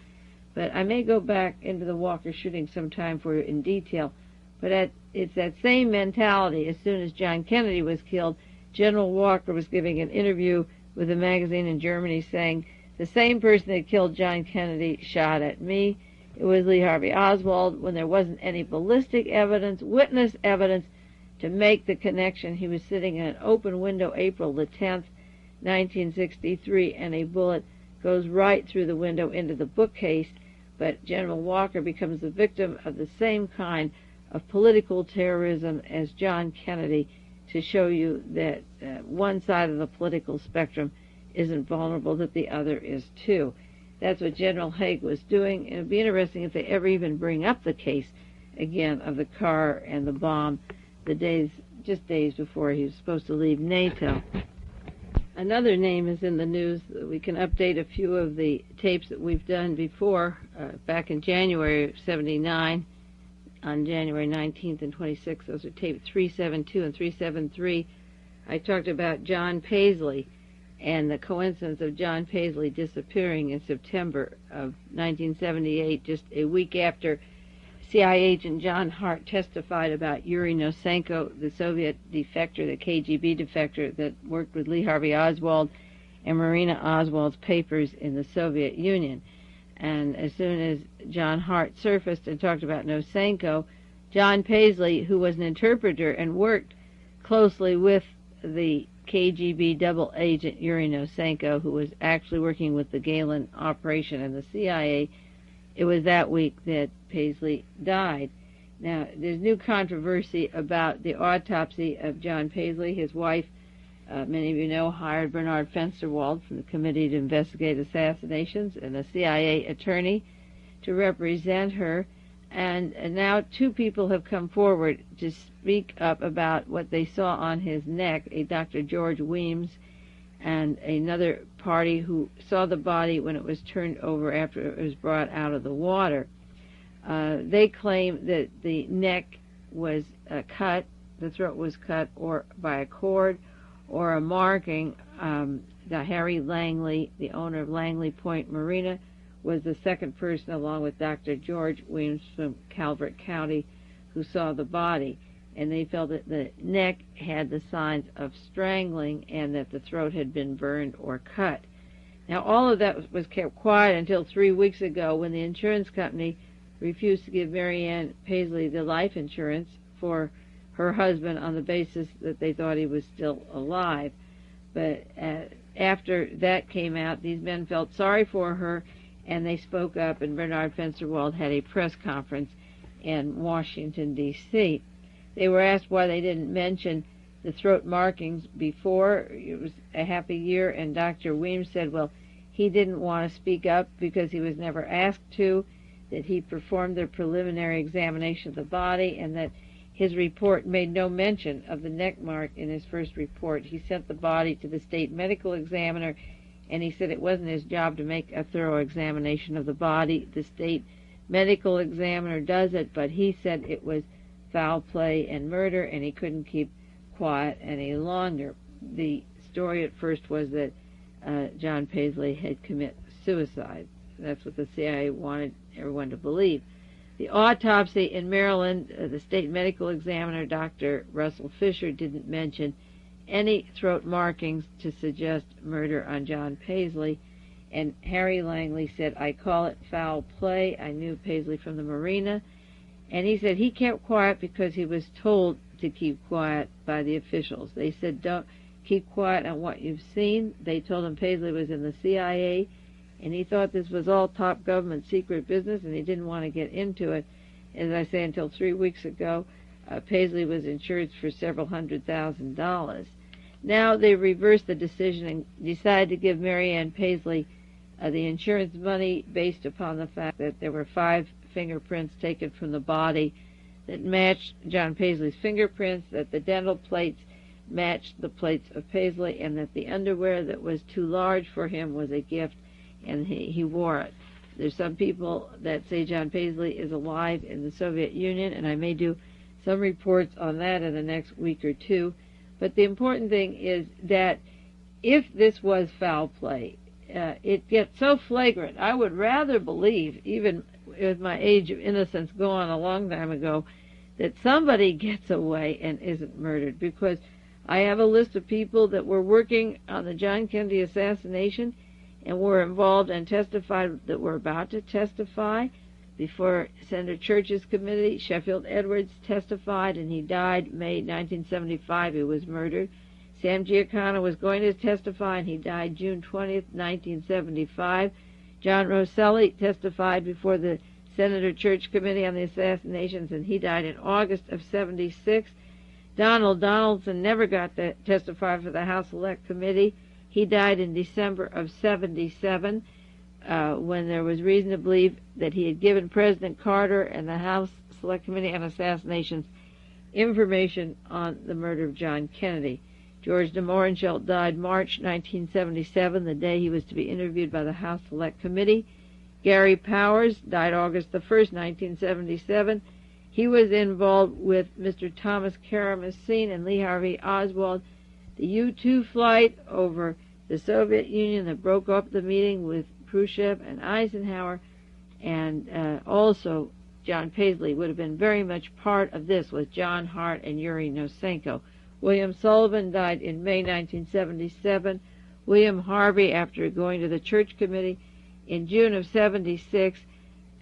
But I may go back into the Walker shooting sometime for you in detail. But it's that same mentality. As soon as John Kennedy was killed, General Walker was giving an interview with a magazine in Germany saying The same person that killed John Kennedy shot at me. It was Lee Harvey Oswald when there wasn't any ballistic evidence, witness evidence to make the connection. He was sitting in an open window April the 10th, 1963, and a bullet goes right through the window into the bookcase. But General Walker becomes the victim of the same kind of political terrorism as John Kennedy, to show you that one side of the political spectrum isn't vulnerable, that the other is too. That's what General Haig was doing. It would be interesting if they ever even bring up the case again of the car and the bomb, just days before he was supposed to leave NATO. Another name is in the news. We can update a few of the tapes that we've done before, back in January of '79, on January 19th and 26th. Those are tape 372 and 373. I talked about John Paisley and the coincidence of John Paisley disappearing in September of 1978, just a week after CIA agent John Hart testified about Yuri Nosenko, the Soviet defector, the KGB defector that worked with Lee Harvey Oswald and Marina Oswald's papers in the Soviet Union. And as soon as John Hart surfaced and talked about Nosenko, John Paisley, who was an interpreter and worked closely with the KGB double agent Yuri Nosenko, who was actually working with the Galen operation and the CIA, it was that week that Paisley died. Now, there's new controversy about the autopsy of John Paisley. His wife, many of you know, hired Bernard Fensterwald from the Committee to Investigate Assassinations and a CIA attorney to represent her. And now two people have come forward to speak up about what they saw on his neck, a Dr. George Weems and another party who saw the body when it was turned over after it was brought out of the water. They claim that the neck was cut, the throat was cut or by a cord or a marking. Harry Langley, the owner of Langley Point Marina, was the second person, along with Dr. George Weems from Calvert County, who saw the body. And they felt that the neck had the signs of strangling and that the throat had been burned or cut. Now, all of that was kept quiet until 3 weeks ago, when the insurance company refused to give Mary Ann Paisley the life insurance for her husband on the basis that they thought he was still alive. But after that came out, these men felt sorry for her, and they spoke up, and Bernard Fensterwald had a press conference in Washington, D.C. They were asked why they didn't mention the throat markings before. It was a half a year, and Dr. Weems said, well, he didn't want to speak up because he was never asked to, that he performed the preliminary examination of the body, and that his report made no mention of the neck mark in his first report. He sent the body to the state medical examiner, and he said it wasn't his job to make a thorough examination of the body. The state medical examiner does it, but he said it was foul play and murder, and he couldn't keep quiet any longer. The story at first was that John Paisley had committed suicide. That's what the CIA wanted everyone to believe. The autopsy in Maryland, the state medical examiner, Dr. Russell Fisher, didn't mention any throat markings to suggest murder on John Paisley. And Harry Langley said, I call it foul play. I knew Paisley from the Marina. And he said he kept quiet because he was told to keep quiet by the officials. They said, don't keep quiet on what you've seen. They told him Paisley was in the CIA, and he thought this was all top government secret business, and he didn't want to get into it. As I say, until 3 weeks ago, Paisley was insured for several $100,000. Now they reversed the decision and decided to give Mary Ann Paisley the insurance money based upon the fact that there were 5 fingerprints taken from the body that matched John Paisley's fingerprints, that the dental plates matched the plates of Paisley, and that the underwear that was too large for him was a gift, and he wore it. There's some people that say John Paisley is alive in the Soviet Union, and I may do some reports on that in the next week or two. But the important thing is that if this was foul play, it gets so flagrant. I would rather believe, even with my age of innocence gone a long time ago, that somebody gets away and isn't murdered, because I have a list of people that were working on the John Kennedy assassination, and were involved and testified that were about to testify before Senator Church's committee. Sheffield Edwards testified, and he died May 1975. He was murdered. Sam Giancana was going to testify, and he died June 20th, 1975. John Rosselli testified before the Senator Church Committee on the Assassinations, and he died in August of 76. Donald Donaldson never got to testify for the House Select Committee. He died in December of 77, when there was reason to believe that he had given President Carter and the House Select Committee on Assassinations information on the murder of John Kennedy. George de Mohrenschildt died March 1977, the day he was to be interviewed by the House Select Committee. Gary Powers died August the 1st, 1977. He was involved with Mr. Thomas Karamazov and Lee Harvey Oswald, the U-2 flight over the Soviet Union that broke up the meeting with Khrushchev and Eisenhower, and also John Paisley would have been very much part of this with John Hart and Yuri Nosenko. William Sullivan died in May 1977. William Harvey, after going to the Church Committee in June of 76.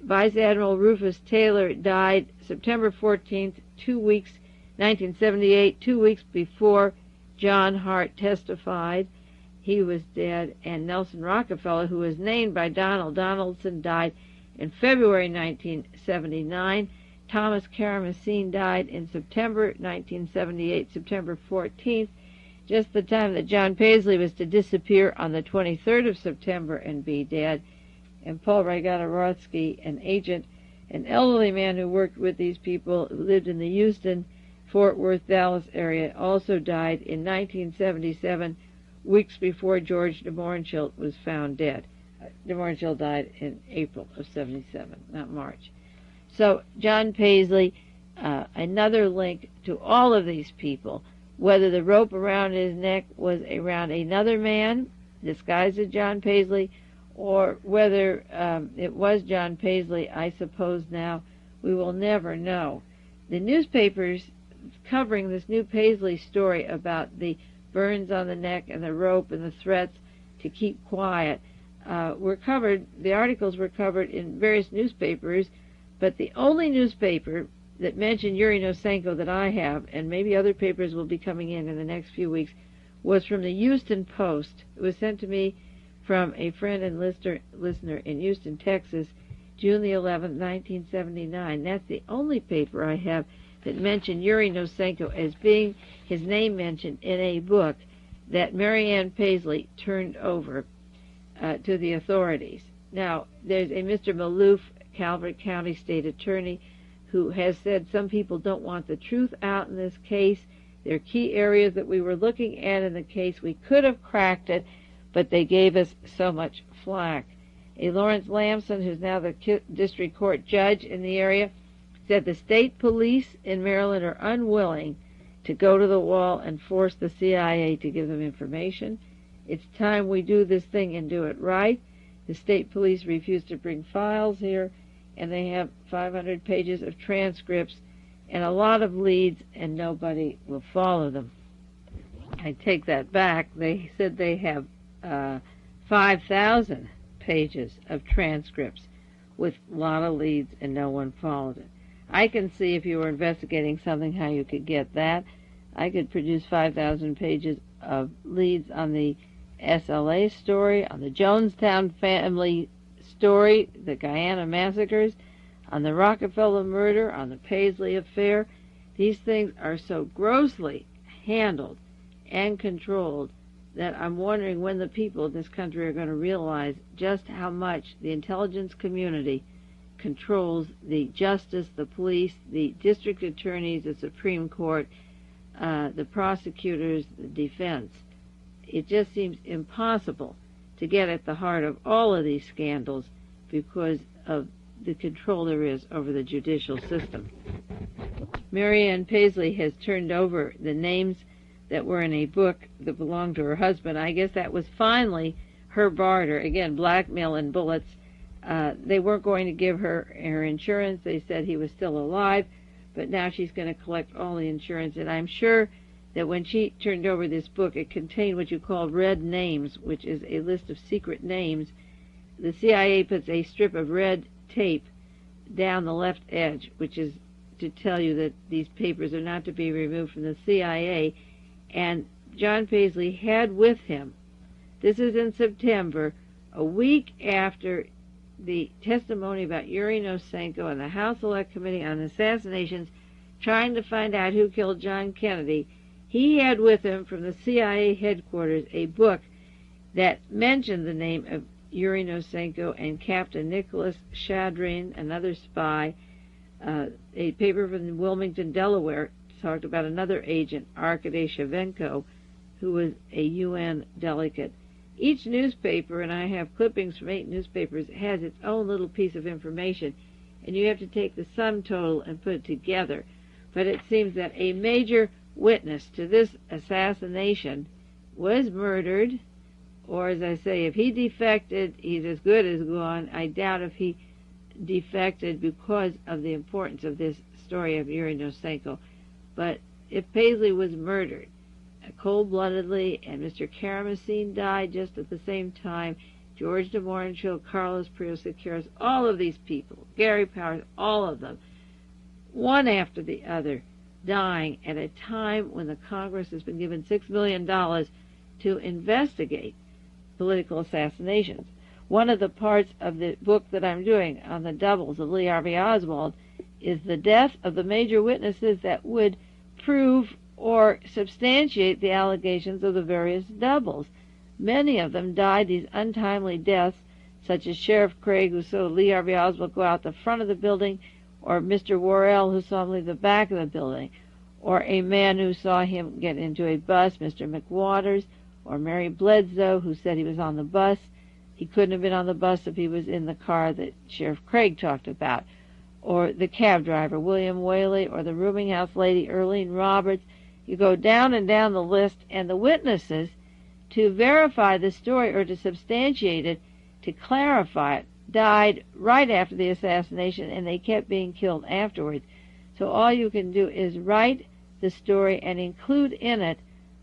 Vice Admiral Rufus Taylor died September 14th, 1978, 2 weeks before John Hart testified. He was dead. And Nelson Rockefeller, who was named by Donald Donaldson, died in February 1979. Thomas Karamazov died in September 1978, September 14th, just the time that John Paisley was to disappear on the 23rd of September and be dead. And Paul Rygotorodsky, an agent, an elderly man who worked with these people, who lived in the Houston, Fort Worth, Dallas area, also died in 1977, weeks before George de Mohrenschildt was found dead. De Mohrenschildt died in April of 77, not March. So John Paisley, another link to all of these people, whether the rope around his neck was around another man disguised as John Paisley, or whether it was John Paisley, I suppose now we will never know. The newspapers covering this new Paisley story about the burns on the neck and the rope and the threats to keep quiet were covered, the articles were covered in various newspapers, but the only newspaper that mentioned Yuri Nosenko that I have, and maybe other papers will be coming in the next few weeks, was from the Houston Post. It was sent to me from a friend and listener in Houston, Texas, June the 11th, 1979. That's the only paper I have that mentioned Yuri Nosenko as being his name mentioned in a book that Marianne Paisley turned over to the authorities. Now, there's a Mr. Maloof, Calvert County State Attorney, who has said some people don't want the truth out in this case. There are key areas that we were looking at in the case. We could have cracked it, but they gave us so much flack. A Lawrence Lamson, who's now the district court judge in the area, said the state police in Maryland are unwilling to go to the wall and force the CIA to give them information. It's time we do this thing and do it right. The state police refuse to bring files here, and they have 500 pages of transcripts and a lot of leads, and nobody will follow them. I take that back. They said they have 5,000 pages of transcripts with a lot of leads, and no one followed it. I can see if you were investigating something how you could get that. I could produce 5,000 pages of leads on the SLA story, on the Jonestown family story, the Guyana massacres, on the Rockefeller murder, on the Paisley affair. These things are so grossly handled and controlled that I'm wondering when the people of this country are going to realize just how much the intelligence community controls the justice, the police, the district attorneys, the Supreme Court, the prosecutors, the defense. It just seems impossible to get at the heart of all of these scandals because of the control there is over the judicial system. Marianne Paisley has turned over the names that were in a book that belonged to her husband. I guess that was finally her barter. Again, blackmail and bullets. They weren't going to give her insurance. They said he was still alive, but now she's going to collect all the insurance. And I'm sure that when she turned over this book, it contained what you call red names, which is a list of secret names. The CIA puts a strip of red tape down the left edge, which is to tell you that these papers are not to be removed from the CIA. And John Paisley had with him, this is in September, a week after the testimony about Yuri Nosenko and the House Select Committee on Assassinations trying to find out who killed John Kennedy, he had with him from the CIA headquarters a book that mentioned the name of Yuri Nosenko and Captain Nicholas Shadrin, another spy. A paper from Wilmington, Delaware, talked about another agent, Arkady Shavenko, who was a UN delegate. Each newspaper, and I have clippings from 8 newspapers, has its own little piece of information, and you have to take the sum total and put it together. But it seems that a major witness to this assassination was murdered, or as I say, if he defected, he's as good as gone. I doubt if he defected because of the importance of this story of Yuri Nosenko. But if Paisley was murdered cold-bloodedly, and Mr. Karamazine died just at the same time, George de Morinchil, Carlos Prios-Siqueiros, all of these people, Gary Powers, all of them, one after the other, dying at a time when the Congress has been given $6 million to investigate political assassinations. One of the parts of the book that I'm doing on the doubles of Lee Harvey Oswald is the death of the major witnesses that would prove or substantiate the allegations of the various doubles. Many of them died these untimely deaths, such as Sheriff Craig, who saw Lee Harvey Oswald go out the front of the building, or Mr. Worrell, who saw him leave the back of the building, or a man who saw him get into a bus, Mr. McWaters, or Mary Bledsoe, who said he was on the bus. He couldn't have been on the bus if he was in the car that Sheriff Craig talked about, or the cab driver, William Whaley, or the rooming house lady, Earlene Roberts. You go down and down the list, and the witnesses, to verify the story or to substantiate it, to clarify it, died right after the assassination, and they kept being killed afterwards. So all you can do is write the story and include in it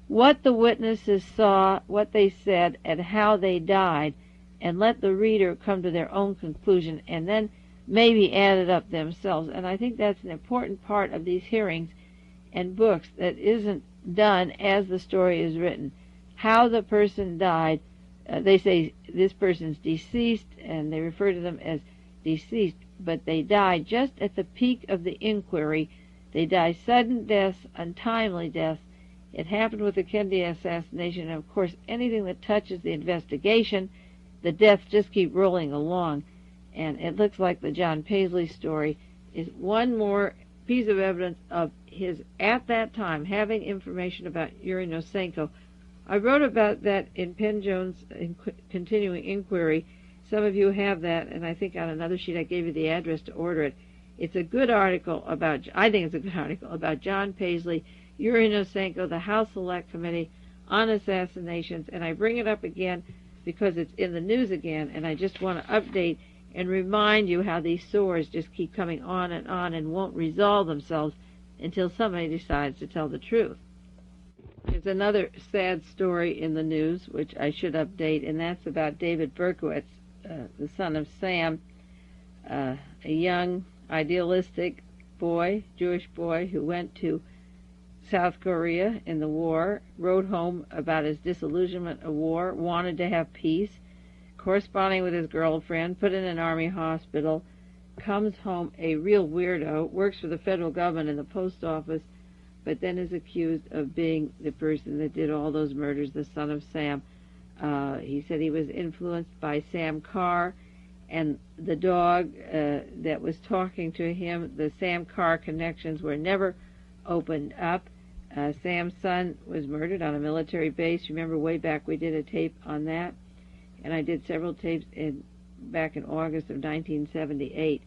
what the witnesses saw, what they said, and how they died, and let the reader come to their own conclusion, and then maybe add it up themselves. And I think that's an important part of these hearings and books that isn't done as the story is written. How the person died, they say this person's deceased, and they refer to them as deceased, but they died just at the peak of the inquiry. They die sudden deaths, untimely deaths. It happened with the Kennedy assassination, and of course anything that touches the investigation, the deaths just keep rolling along. And it looks like the John Paisley story is one more piece of evidence of his, at that time, having information about Yuri Nosenko. I wrote about that in Penn Jones' continuing inquiry. Some of you have that, and I think on another sheet I gave you the address to order it. It's a good article about, I think it's a good article about John Paisley, Yuri Nosenko, the House Select Committee on Assassinations, and I bring it up again because it's in the news again, and I just want to update and remind you how these sores just keep coming on and won't resolve themselves until somebody decides to tell the truth. There's another sad story in the news, which I should update, and that's about David Berkowitz, the son of Sam, a young, idealistic boy, Jewish boy, who went to South Korea in the war, wrote home about his disillusionment of war, wanted to have peace, corresponding with his girlfriend, put in an army hospital, comes home a real weirdo, works for the federal government in the post office, but then is accused of being the person that did all those murders, the son of Sam. He said he was influenced by Sam Carr, and the dog that was talking to him, the Sam Carr connections were never opened up. Sam's son was murdered on a military base. Remember, way back we did a tape on that, and I did several tapes back in August of 1978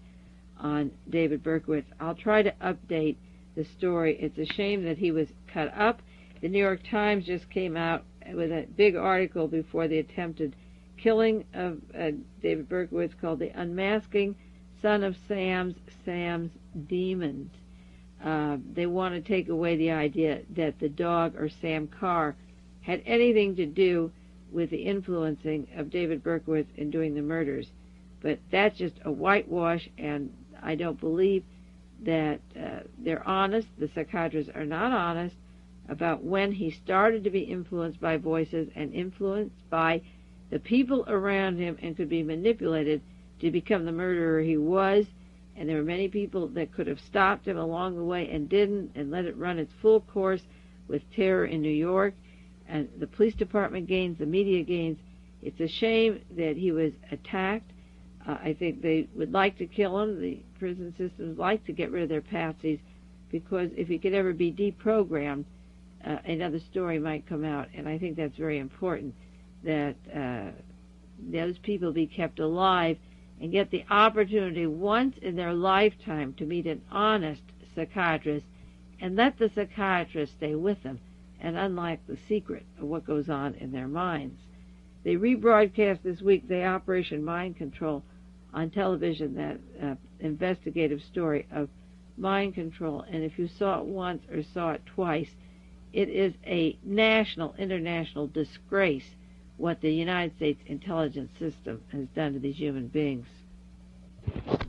on David Berkowitz. I'll try to update the story. It's a shame that he was cut up. The New York Times just came out with a big article before the attempted killing of David Berkowitz called "The Unmasking Son of Sam's Demons." They want to take away the idea that the dog or Sam Carr had anything to do with the influencing of David Berkowitz in doing the murders. But that's just a whitewash, and I don't believe that they're honest. The psychiatrists are not honest about when he started to be influenced by voices and influenced by the people around him and could be manipulated to become the murderer he was. And there were many people that could have stopped him along the way and didn't, and let it run its full course with terror in New York. And the police department gains, the media gains. It's a shame that he was attacked. I think they would like to kill him. The prison systems like to get rid of their patsies, because if he could ever be deprogrammed, another story might come out. And I think that's very important, that those people be kept alive and get the opportunity once in their lifetime to meet an honest psychiatrist, and let the psychiatrist stay with them and unlock the secret of what goes on in their minds. They rebroadcast this week the Operation Mind Control on television, that investigative story of mind control. And if you saw it once or saw it twice, it is a national, international disgrace what the United States intelligence system has done to these human beings.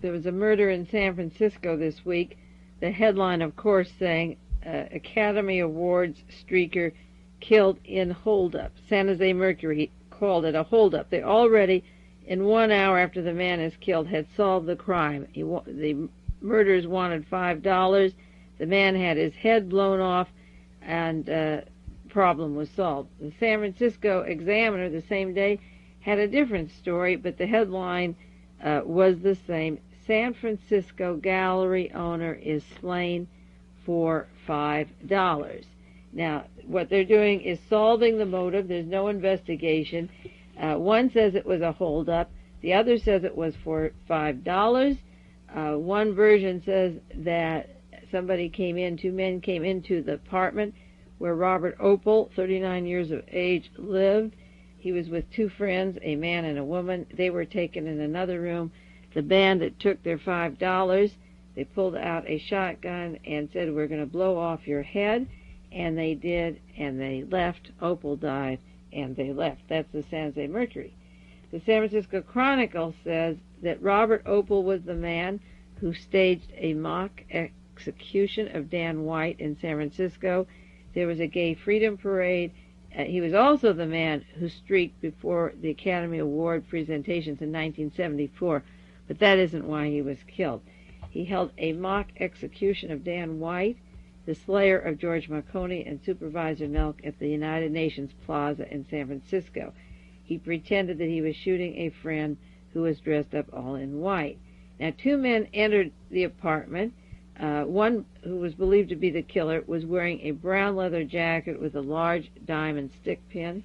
There was a murder in San Francisco this week. The headline, of course, saying Academy Awards streaker killed in holdup. San Jose Mercury called it a holdup. They already, in 1 hour after the man is killed, had solved the crime. The murderers wanted $5. The man had his head blown off, and problem was solved. The San Francisco Examiner the same day had a different story, but the headline was the same. San Francisco gallery owner is slain for $5. Now, what they're doing is solving the motive. There's no investigation. One says it was a holdup. The other says it was for $5. One version says that somebody came in, two men came into the apartment where Robert Opel, 39 years of age, lived. He was with two friends, a man and a woman. They were taken in another room. The bandit took their $5. They pulled out a shotgun and said, "We're going to blow off your head." And they did, and they left. Opel died, and they left. That's the San Jose Mercury. The San Francisco Chronicle says that Robert Opel was the man who staged a mock execution of Dan White in San Francisco. There was a gay freedom parade. He was also the man who streaked before the Academy Award presentations in 1974, but that isn't why he was killed. He held a mock execution of Dan White, the slayer of George Marconi and Supervisor Milk, at the United Nations Plaza in San Francisco. He pretended that he was shooting a friend who was dressed up all in white. Now, two men entered the apartment. One, who was believed to be the killer, was wearing a brown leather jacket with a large diamond stick pin.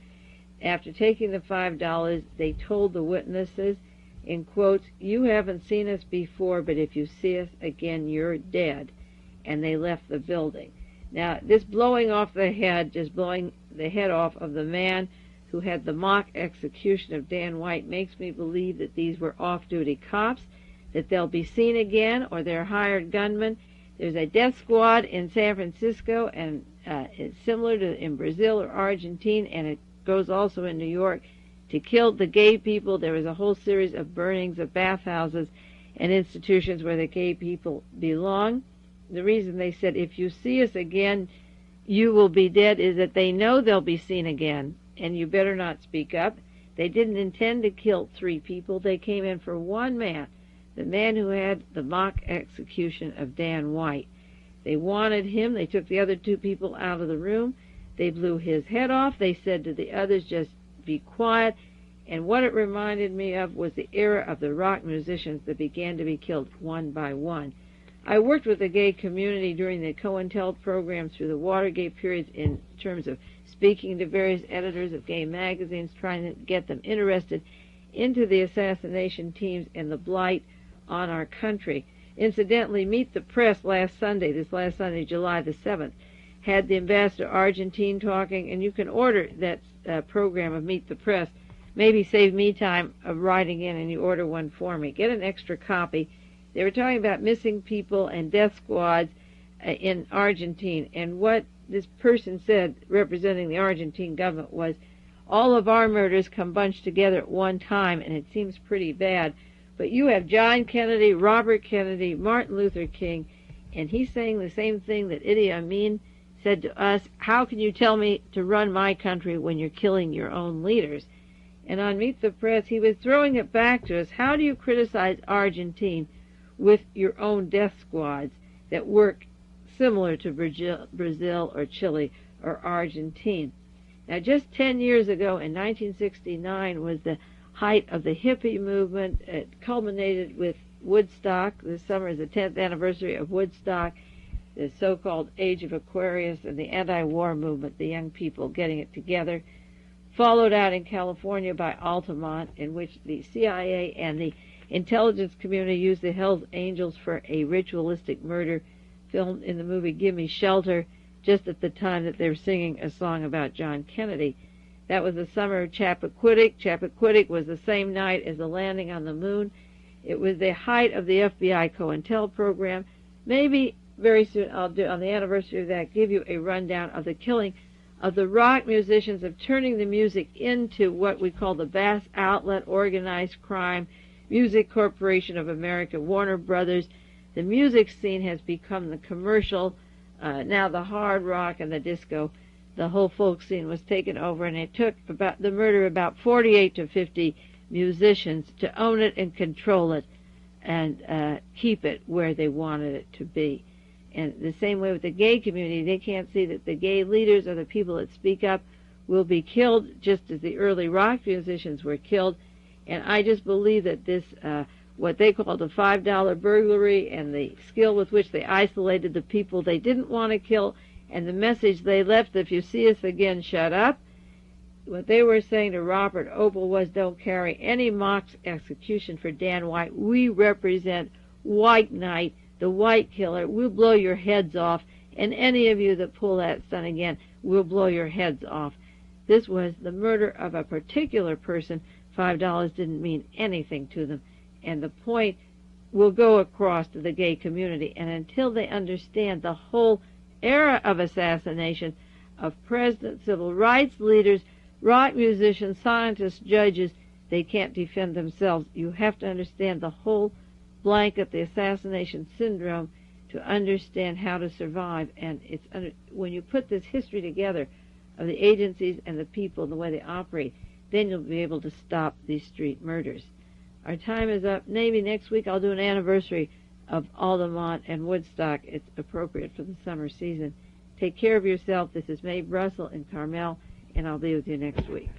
After taking the $5, they told the witnesses, in quotes, "You haven't seen us before, but if you see us again, you're dead." And they left the building. Now, this blowing off the head, just blowing the head off of the man who had the mock execution of Dan White, makes me believe that these were off-duty cops, that they'll be seen again, or they're hired gunmen. There's a death squad in San Francisco, and it's similar to in Brazil or Argentina, and it goes also in New York, to kill the gay people. There was a whole series of burnings of bathhouses and institutions where the gay people belong. The reason they said, "If you see us again, you will be dead," is that they know they'll be seen again, and you better not speak up. They didn't intend to kill 3 people. They came in for one man, the man who had the mock execution of Dan White. They wanted him. They took the other 2 people out of the room. They blew his head off. They said to the others, "Just be quiet." And what it reminded me of was the era of the rock musicians that began to be killed one by one. I worked with the gay community during the COINTEL program through the Watergate periods in terms of speaking to various editors of gay magazines, trying to get them interested into the assassination teams and the blight on our country. Incidentally, Meet the Press last Sunday, July the 7th, had the ambassador Argentine talking, and you can order that program of Meet the Press. Maybe save me time of writing in, and you order one for me. Get an extra copy. They were talking about missing people and death squads. in Argentine. And what this person said, representing the Argentine government, was all of our murders come bunched together at one time, and it seems pretty bad. But you have John Kennedy, Robert Kennedy, Martin Luther King, and he's saying the same thing that Idi Amin said to us. How can you tell me to run my country when you're killing your own leaders? And on Meet the Press, he was throwing it back to us. How do you criticize Argentina with your own death squads that work similar to Brazil or Chile or Argentina? Now, just 10 years ago, in 1969, was the height of the hippie movement. It culminated with Woodstock. This summer is the 10th anniversary of Woodstock, the so-called Age of Aquarius, and the anti-war movement, the young people getting it together. Followed out in California by Altamont, in which the CIA and the intelligence community used the Hells Angels for a ritualistic murder filmed in the movie Give Me Shelter, just at the time that they were singing a song about John Kennedy. That was the summer of Chappaquiddick. Chappaquiddick was the same night as the landing on the moon. It was the height of the FBI COINTEL program. Maybe very soon I'll do, on the anniversary of that, give you a rundown of the killing of the rock musicians, of turning the music into what we call the vast outlet, organized crime, Music Corporation of America, Warner Brothers. The music scene has become the commercial. Now the hard rock and the disco, the whole folk scene was taken over, and it took about the murder of about 48 to 50 musicians to own it and control it and keep it where they wanted it to be. And the same way with the gay community, they can't see that the gay leaders or the people that speak up will be killed just as the early rock musicians were killed. And I just believe that this, what they call the $5 burglary and the skill with which they isolated the people they didn't want to kill, and the message they left, if you see us again, shut up. What they were saying to Robert Opal was, don't carry any mock execution for Dan White. We represent White Knight, the white killer. We'll blow your heads off, and any of you that pull that stunt again, we'll blow your heads off. This was the murder of a particular person. $5 didn't mean anything to them, and the point will go across to the gay community. And until they understand the whole era of assassination of presidents, civil rights leaders, rock musicians, scientists, judges, they can't defend themselves. You have to understand the whole blanket, the assassination syndrome, to understand how to survive. And it's when you put this history together of the agencies and the people and the way they operate, then you'll be able to stop these street murders. Our time is up. Maybe next week I'll do an anniversary of Altamont and Woodstock. It's appropriate for the summer season. Take care of yourself. This is Mae Brussell in Carmel, and I'll be with you next week.